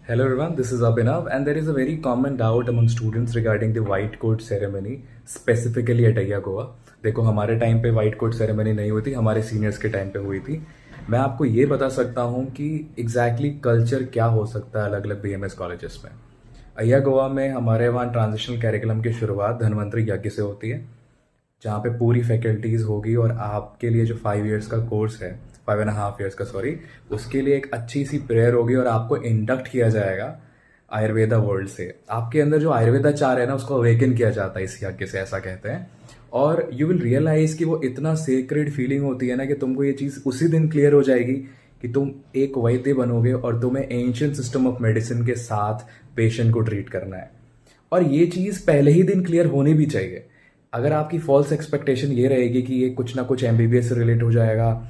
Hello everyone, this is Abhinav, and there is a very common doubt among students regarding the white coat ceremony, specifically at अय्या गोवा. देखो हमारे time पे white coat ceremony नहीं हुई थी, हमारे seniors के time पे हुई थी. मैं आपको ये बता सकता हूँ कि एग्जैक्टली कल्चर क्या हो सकता है अलग अलग बीएमएस कॉलेजेस में. अय्या गोवा में हमारे वहाँ ट्रांजिशनल कैरिकुलम की शुरुआत धन्वंतरी यज्ञ से होती है, जहाँ पे पूरी फैकल्टीज़ होगी और आपके लिए जो 5 इयर्स का कोर्स है, 5.5 इयर्स का सॉरी, उसके लिए एक अच्छी सी प्रेयर होगी और आपको इंडक्ट किया जाएगा आयुर्वेदा वर्ल्ड से. आपके अंदर जो आयुर्वेदाचार है ना, उसको अवेकन किया जाता है इस यज्ञ से, ऐसा कहते हैं. और यू विल रियलाइज कि वो इतना सेक्रेड फीलिंग होती है ना कि तुमको ये चीज़ उसी दिन क्लियर हो जाएगी कि तुम एक वैद्य बनोगे और तुम्हें एंशियंट सिस्टम ऑफ मेडिसिन के साथ पेशेंट को ट्रीट करना है. और ये चीज़ पहले ही दिन क्लियर होनी भी चाहिए. अगर आपकी फॉल्स एक्सपेक्टेशन ये रहेगी कि ये कुछ ना कुछ एमबीबीएस से रिलेट हो जाएगा,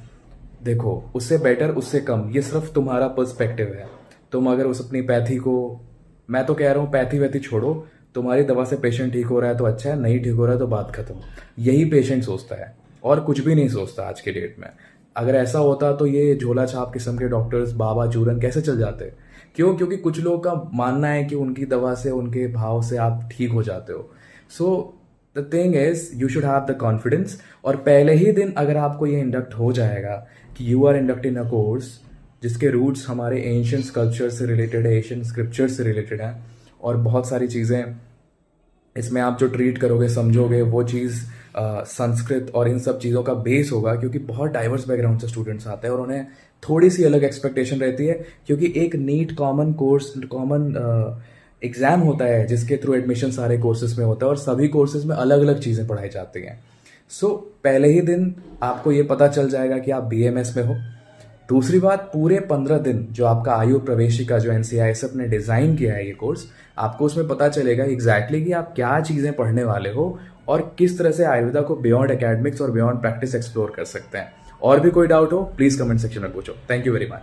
देखो उससे बेटर उससे कम, ये सिर्फ तुम्हारा पर्सपेक्टिव है. तुम अगर उस अपनी पैथी को, मैं तो कह रहा हूँ पैथी वैथी छोड़ो, तुम्हारी दवा से पेशेंट ठीक हो रहा है तो अच्छा है, नहीं ठीक हो रहा है तो बात खत्म. यही पेशेंट सोचता है और कुछ भी नहीं सोचता आज के डेट में. अगर ऐसा होता तो ये झोला छाप किस्म के डॉक्टर्स बाबा चूरन कैसे चल जाते. क्यों? क्योंकि कुछ लोगों का मानना है कि उनकी दवा से, उनके भाव से आप ठीक हो जाते हो. So the thing is you should have the confidence. और पहले ही दिन अगर आपको ये इंडक्ट हो जाएगा कि you are induct in a course जिसके रूट्स हमारे एंशियंट स्कल्पचर से रिलेटेड है, एशियन स्क्रिप्चर से रिलेटेड हैं, और बहुत सारी चीज़ें इसमें आप जो ट्रीट करोगे, समझोगे, वो चीज़ संस्कृत और इन सब चीज़ों का बेस होगा. क्योंकि बहुत डाइवर्स बैकग्राउंड से स्टूडेंट्स आते हैं और उन्हें थोड़ी सी अलग एक्सपेक्टेशन रहती है. क्योंकि एक neat common course, common exam होता है जिसके थ्रू एडमिशन सारे कोर्सेज में होता है और सभी कोर्सेज में अलग अलग चीज़ें पढ़ाई जाती हैं. सो पहले ही दिन आपको ये पता चल जाएगा कि आप बीएमएस में हो. दूसरी बात, पूरे 15 दिन जो आपका आयु प्रवेशिका जो एनसीआईएसएफ ने डिज़ाइन किया है ये कोर्स, आपको उसमें पता चलेगा एग्जैक्टली कि आप क्या चीज़ें पढ़ने वाले हो और किस तरह से आयुर्वेदा को बियॉन्ड एकेडमिक्स और बियॉन्ड प्रैक्टिस एक्सप्लोर कर सकते हैं. और भी कोई डाउट हो प्लीज़ कमेंट सेक्शन में पूछो. Thank you very much.